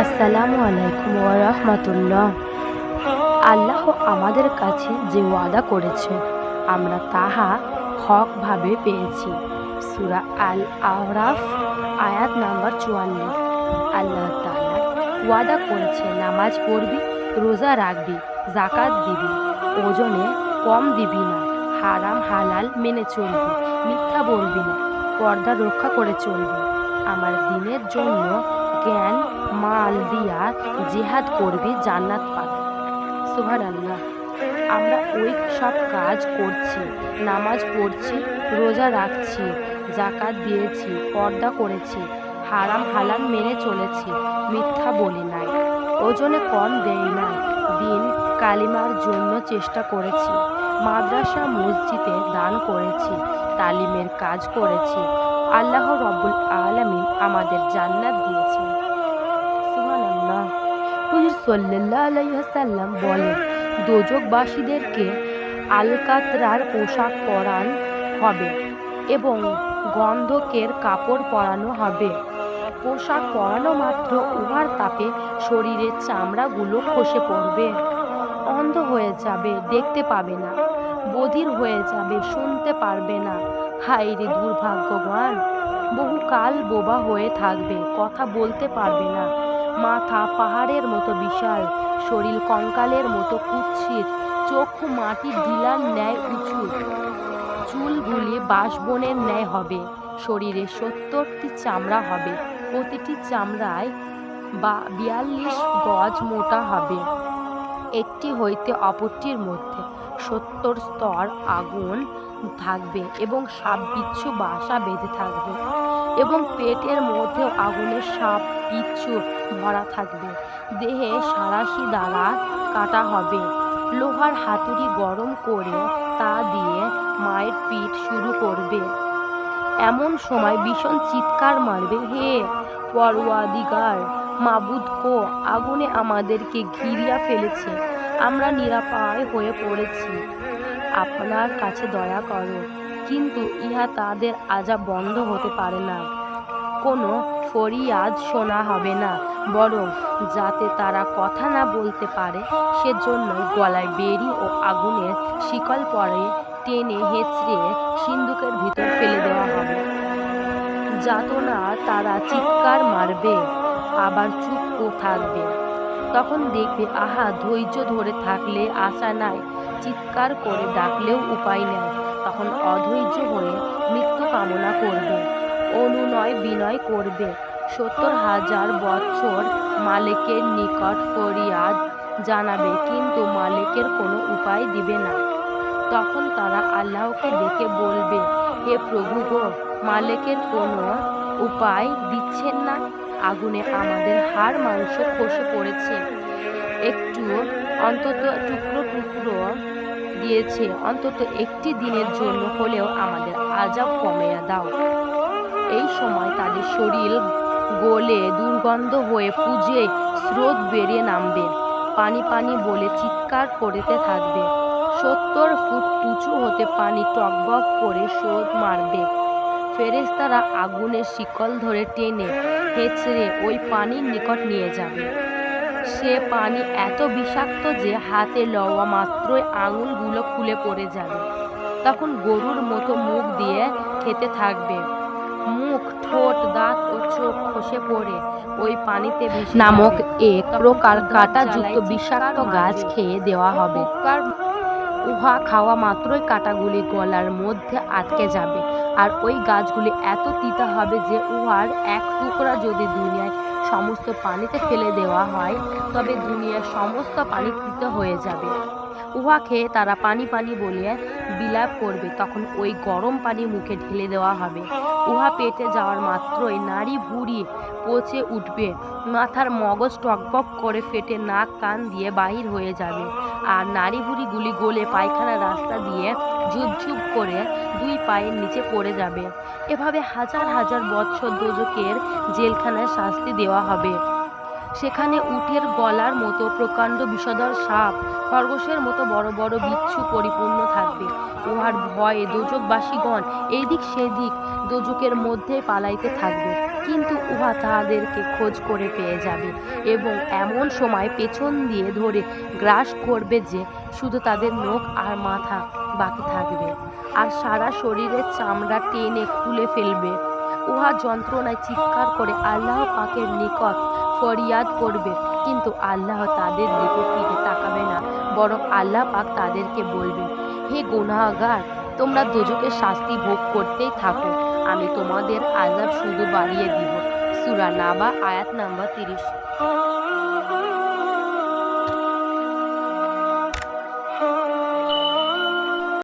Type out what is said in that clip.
আসসালামু আলাইকুম ওয়া রাহমাতুল্লাহ। আল্লাহ আমাদের কাছে যে ওয়াদা করেছে আমরা তাহা হকভাবে পেয়েছি। সূরা আল আরাফ আয়াত নাম্বার ৪৪। আল্লাহ তাআলা ওয়াদা করেছে, নামাজ পড়বি, রোজা রাখবি, যাকাত দিবি, ওজনে কম দিবি না, হারাম হালাল মেনে চলবি, মিথ্যা বলবি না, পর্দা রক্ষা করে চলবি, আমার দ্বীনের জন্য জ্ঞান মাল দিয়া জিহাদ করবি, জান্নাত পাবি। সুবহানাল্লাহ। আমরা ওই সব কাজ করছি, নামাজ পড়ছি, রোজা রাখছি, যাকাত দিয়েছি, পর্দা করেছি, হারাম হালাল মেনে চলেছি, মিথ্যা বলি নাই, ওজনে কম দেই নাই, দিন কালিমার জন্য চেষ্টা করেছি, মাদ্রাসা মসজিদে দান করেছি, তালিমের কাজ করেছি, আল্লাহ রব্বুল আলামিন আমাদের জান্নাত দিয়েছেন। সুবহানাল্লাহ। হুজুর সাল্লাল্লাহু আলাইহি ওয়াসাল্লাম বলেন, দোজখবাসীদেরকে আলকাতরার পোশাক পরান হবে এবং গন্ধকের কাপড় পরানো হবে। পোশাক পরানো মাত্র উহার তাপে শরীরের চামড়াগুলো খসে পড়বে, অন্ধ হয়ে যাবে, দেখতে পাবে না, বধির হয়ে যাবে, শুনতে পারবে না। হায় রে দুর্ভাগ্যবান! বহুকাল বোবা হয়ে থাকবে, কথা বলতে পারবে না, মাথা পাহাড়ের মতো বিশাল, শরীর কঙ্কালের মতো কুৎসিত, চক্ষু মাটির ঢিলার ন্যায় উঁচু, চুলগুলি বাঁশবনের ন্যায় হবে, শরীরে ৭০টি চামড়া হবে, প্রতিটি চামড়ায় ৪২ গজ মোটা হবে, একটি হইতে অপরটির মধ্যে ৭০ স্তর আগুন থাকবে এবং সাপ বিচ্ছু বাসা বেঁধে থাকবে এবং পেটের মধ্যেও আগুনের সাপ বিচ্ছু ভরা থাকবে। দেহে সাঁড়াশি দ্বারা কাটা হবে, লোহার হাতুড়ি গরম করে তা দিয়ে মায়ের পিঠ শুরু করবে। এমন সময় ভীষণ চিৎকার মারবে, হে পরওয়ারদিগার, মাবুদ গো, আগুনে আমাদেরকে ঘিরিয়া ফেলেছে, আমরা নিরাপায় হয়ে পড়েছি, আপনার কাছে দয়া করো। কিন্তু ইহা তাদের আযাব বন্ধ হতে পারে না, কোনো ফরিয়াদ শোনা হবে না, বরং যাতে তারা কথা না বলতে পারে সেজন্যই গলায় বেড়ি ও আগুনের শিকল পরে টেনে হেঁচড়ে সিন্দুকের ভিতর ফেলে দেওয়া হবে। যাতনা তারা চিৎকার মারবে, আবার চুপ থাকবে। তখন দেখবে, আহা, ধৈর্য ধরে থাকলে আশা নাই, চিৎকার করে ডাকলেও উপায় নেই। তখন অধৈর্য হয়ে মৃত্যু কামনা করবে, অনুনয় বিনয় করবে, ৭০,০০০ বৎসর মালিকের নিকট ফরিয়াদ জানাবে, কিন্তু মালিকের কোনো উপায় দিবে না। তখন তারা আল্লাহকে ডেকে বলবে, হে প্রভু গো, মালিকের কোনো উপায় দিচ্ছেন না, আগুনে আমাদের হাড় মাংস খসে পড়েছে, একটু অন্তত টুকরো টুকরো দিয়েছে, অন্তত একটি দিনের জন্য হলেও আমাদের আযাব কমিয়ে দাও। এই সময় তাদের শরীর গলে দুর্গন্ধ হয়ে পুজে স্রোত বেরিয়ে নামবে, পানি পানি বলে চিৎকার করতে থাকবে, ৭০ ফুট উঁচু হতে পানি টগবগ করে স্রোত মারবে। ফেরেশতারা আগুনের শিকল ধরে টেনে হেঁচড়ে ওই পানির নিকট নিয়ে যাবে। সে পানি এত বিষাক্ত যে হাতে লওয়া মাত্রই আঙুলগুলো খুলে পড়ে যাবে। তখন গরুর মতো মুখ দিয়ে খেতে থাকবে, মুখ, ঠোঁট, দাঁত ও চোখ খসে পড়ে ওই পানিতে ভেসে নামক এক প্রকার কাঁটাযুক্ত বিষাক্ত গাছ খেয়ে দেওয়া হবে। উহা খাওয়া মাত্রই কাঁটাগুলি গলার মধ্যে আটকে যাবে, আর ওই গাছগুলি এত তিতা হবে যে উহার এক টুকরা যদি দুনিয়ায় সমস্ত পানিতে ফেলে দেওয়া হয় তবে দুনিয়ার সমস্ত পানি তিতা হয়ে যাবে। উহা খেয়ে তারা পানি পানি বলে বিলাপ করবে। তখন ওই গরম পানি মুখে ঢেলে দেওয়া হবে। উহা পেটে যাওয়ার মাত্রই নাড়ি ভুঁড়ি পচে উঠবে, মাথার মগজ টকবক করে ফেটে নাক কান দিয়ে বাহির হয়ে যাবে, আর নাড়ি ভুঁড়িগুলি গলে পায়খানার রাস্তা দিয়ে ঝুপঝুপ করে দুই পায়ের নিচে পড়ে যাবে। এভাবে হাজার হাজার বৎসর দোজখের জেলখানায় শাস্তি দেওয়া হবে। সেখানে উটের গলার মতো প্রকাণ্ড বিষধর সাপ, খরগোশের মতো বড় বড় বিচ্ছু পরিপূর্ণ থাকবে। উহার ভয়ে দোজকবাসীগণ এদিক সেদিক দোজকের মধ্যে পালাইতে থাকবে, কিন্তু উহা তাহাদেরকে খোঁজ করে পেয়ে যাবে এবং এমন সময় পেছন দিয়ে ধরে গ্রাস করবে যে শুধু তাদের নখ আর মাথা বাকি থাকবে, আর সারা শরীরের চামড়া টেনে খুলে ফেলবে। উহা যন্ত্রণায় চিৎকার করে আল্লাহ পাকের নিকট ফরিয়াদ করবে, কিন্তু আল্লাহ তাদের দিকে ফিরে তাকাবে না, বরং আল্লাহ পাক তাদেরকে বলবেন, হে গুনাহগার, তোমরা দোজকের শাস্তি ভোগ করতেই থাকো, আমি তোমাদের আযাব শুধু বাড়িয়ে দিব। সূরা নাবা আয়াত নাম্বার 30।